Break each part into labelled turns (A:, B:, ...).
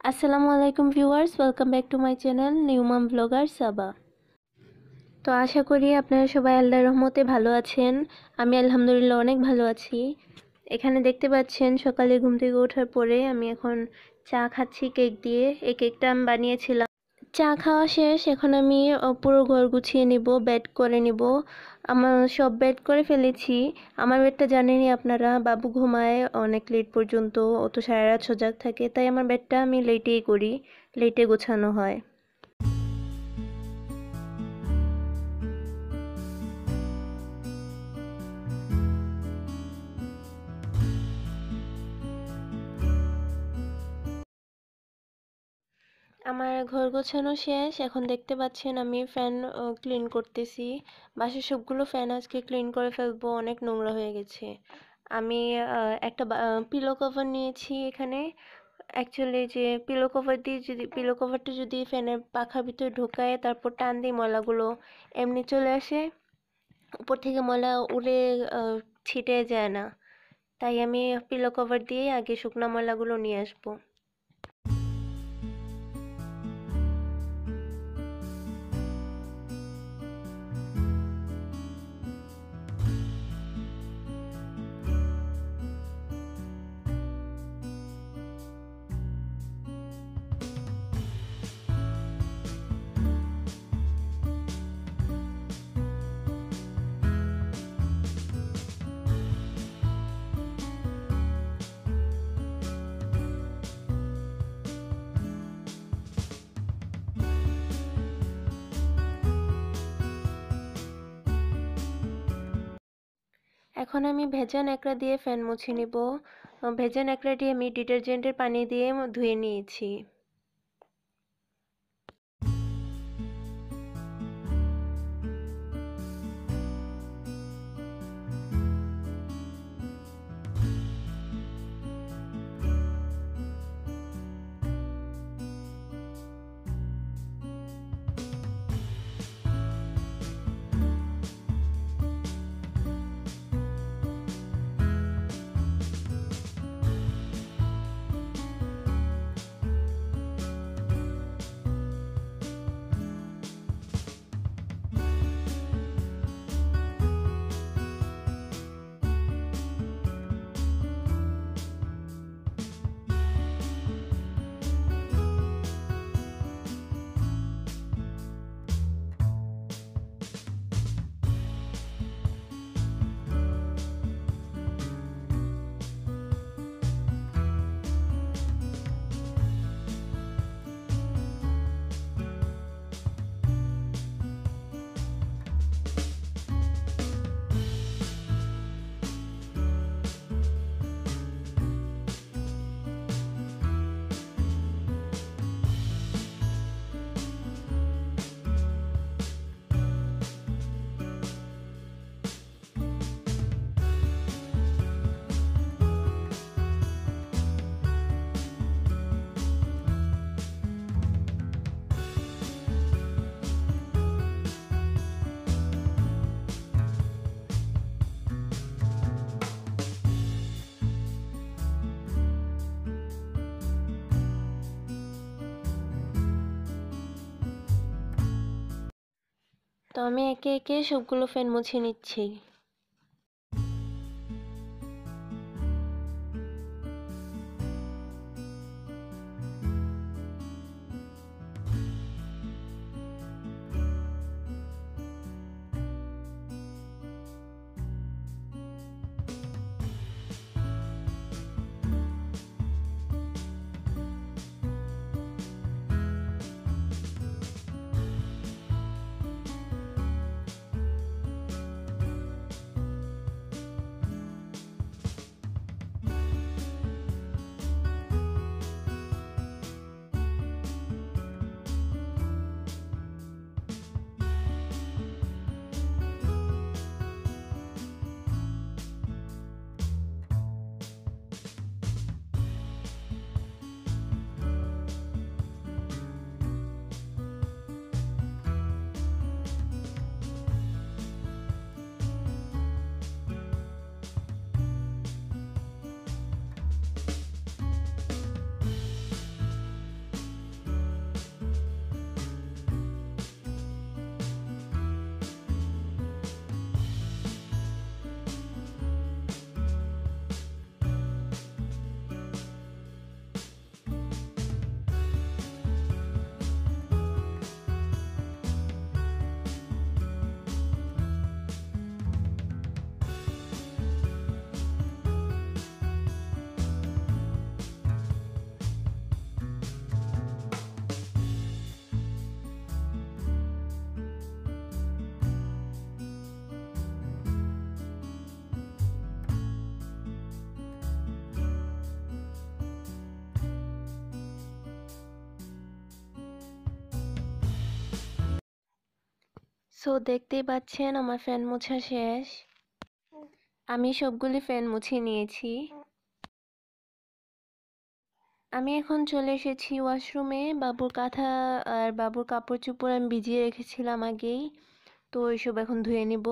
A: আসসালামু আলাইকুম viewers, welcome back to my channel new mom vlogger Saba. তো আশা করি আপনারা সবাই আল্লাহর রহমতে ভালো আছেন। আমি আলহামদুলিল্লাহ অনেক ভালো আছি। এখানে দেখতে পাচ্ছেন সকালে ঘুম থেকে ওঠার পরে আমি এখন চা খাচ্ছি কেক দিয়ে। এই কেকটা আমি বানিয়েছিলাম। চা খাওয়া শেষ, এখন আমি পুরো ঘর গুছিয়ে নিব, বেড করে নিব। আমার সব বেড করে ফেলেছি। আমার বেডটা জানেনই আপনারা, বাবু ঘুমায় অনেক লেট পর্যন্ত, ও তো সারা রাত সজাগ থাকে, তাই আমার বেডটা আমি লেটেই করি, লেটে গোছানো হয়। আমার ঘর গোছানো শেষ, এখন দেখতে পাচ্ছেন আমি ফ্যান ক্লিন করতেছি। বাসার সবগুলো ফ্যান আজকে ক্লিন করে ফেলবো, অনেক নোংরা হয়ে গেছে। আমি একটা পিলো কভার নিয়েছি এখানে। অ্যাকচুয়ালি যে পিলো কভারটা যদি ফ্যানের পাখার ভিতরে ঢোকায় তারপর টান দিই, ময়লাগুলো এমনি চলে আসে, উপর থেকে ময়লা উড়ে ছিটে যায় না। তাই আমি পিলো কভার দিয়ে আগে শুকনো ময়লাগুলো নিয়ে আসবো। এখন আমি ভেজা ন্যাকড়া দিয়ে ফ্যান মুছে নিব। ভেজা ন্যাকড়াটি আমি ডিটারজেন্টের পানি দিয়ে ধুয়ে নিয়েছি। তো আমি একে একে সবগুলো ফ্যান মুছে নিচ্ছি। সো দেখতেই পাচ্ছেন আমার ফ্যান মোছা শেষ। আমি সবগুলি ফ্যান মুছে নিয়েছি। আমি এখন চলে এসেছি ওয়াশরুমে। বাবুর কাঁথা আর বাবুর কাপড় চোপড় আমি ভিজিয়ে রেখেছিলাম আগেই, তো ওইসব এখন ধুয়ে নিব।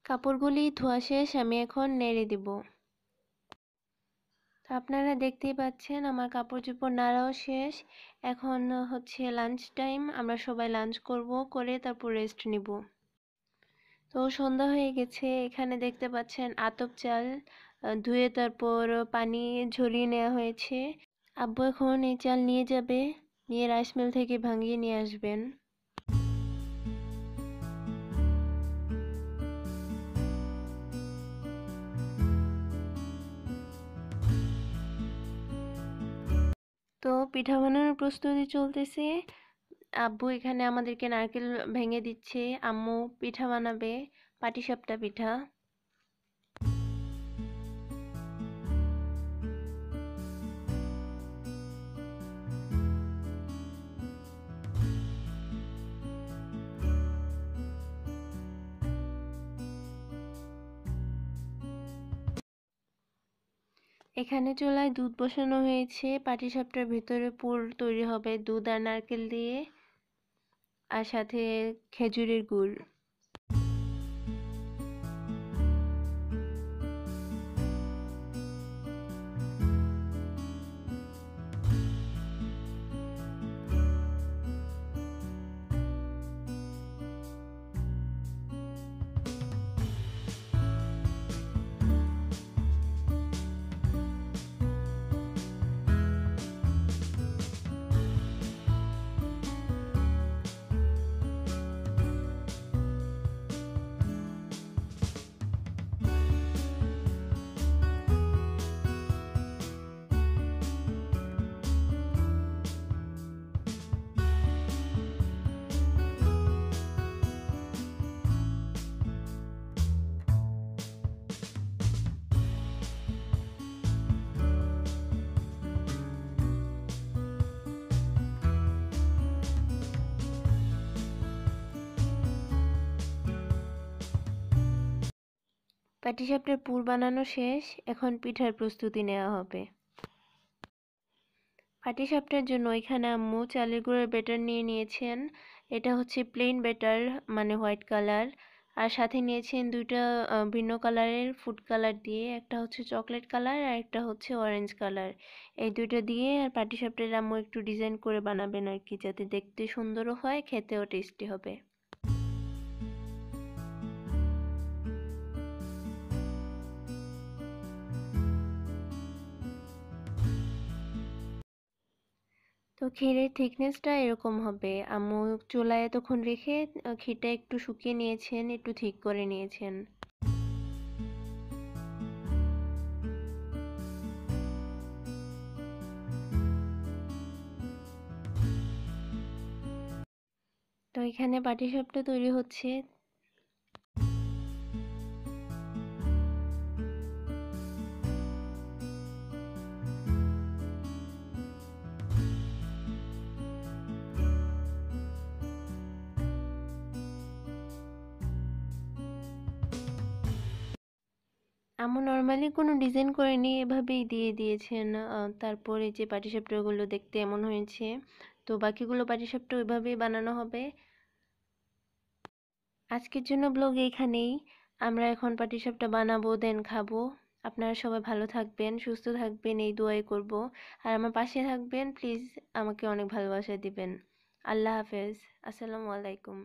A: কাপড়গুলি ধোয়া শেষ, আমি এখন নেড়ে দিব। তো আপনারা দেখতেই পাচ্ছেন আমার কাপড় চোপড় নাড়াও শেষ। এখন হচ্ছে লাঞ্চ টাইম, আমরা সবাই লাঞ্চ করব, করে তারপর রেস্ট নিব। তো সন্ধ্যা হয়ে গেছে। এখানে দেখতে পাচ্ছেন আতপ চাল ধুয়ে তারপর পানি ঝরিয়ে নেওয়া হয়েছে। আব্বু এখন এই চাল নিয়ে যাবে, নিয়ে রাইস মিল থেকে ভাঙিয়ে নিয়ে আসবেন। তো পিঠা বানানোর প্রস্তুতি চলতেছে। আব্বু এখানে আমাদেরকে নারকেল ভেঙে দিচ্ছে, আম্মু পিঠা বানাবে, পাটিসাপটা পিঠা। এখানে চুলায় দুধ বসানো হয়েছে, পাটিসাপটার ভিতরে পুর তৈরি হবে দুধ আর নারকেল দিয়ে, আর সাথে খেজুরের গুড়। পাটিসাপটার পুর বানানো শেষ, এখন পিঠার প্রস্তুতি নেওয়া হবে। পাটিসাপটার জন্য এখানে আম্মু চালের গুঁড়ার ব্যাটার নিয়ে নিয়েছেন। এটা হচ্ছে প্লেন ব্যাটার, মানে হোয়াইট কালার। আর সাথে নিয়েছেন দুইটা ভিন্ন কালারের ফুড কালার দিয়ে, একটা হচ্ছে চকলেট কালার আর একটা হচ্ছে অরেঞ্জ কালার। এই দুইটা দিয়ে আর পাটিসাপটার আম্মু একটু ডিজাইন করে বানাবেন আর কি, যাতে দেখতে সুন্দরও হয়, খেতেও টেস্টি হবে। তো ক্ষীরের থিকনেসটা এরকম হবে। আম্মু চুলায় তখন রেখে ক্ষীরটা একটু শুকিয়ে নিয়েছেন, একটু ঠিক করে নিয়েছেন। তো এখানে পাটিসাপটা তৈরি হচ্ছে। আম্মু নর্মালি কোনো ডিজাইন করেনি, এভাবেই দিয়ে দিয়েছেন। তারপরে যে পাটিসাপটাগুলো দেখতে এমন হয়েছে। তো বাকিগুলো পাটিসাপটা ওইভাবেই বানানো হবে। আজকের জন্য ব্লগ এইখানেই। আমরা এখন পাটিসাপটা বানাবো, দেন খাবো। আপনারা সবাই ভালো থাকবেন, সুস্থ থাকবেন, এই দোয়াই করব। আর আমার পাশে থাকবেন, প্লিজ আমাকে অনেক ভালোবাসা দিবেন। আল্লাহ হাফেজ। আসসালামু আলাইকুম।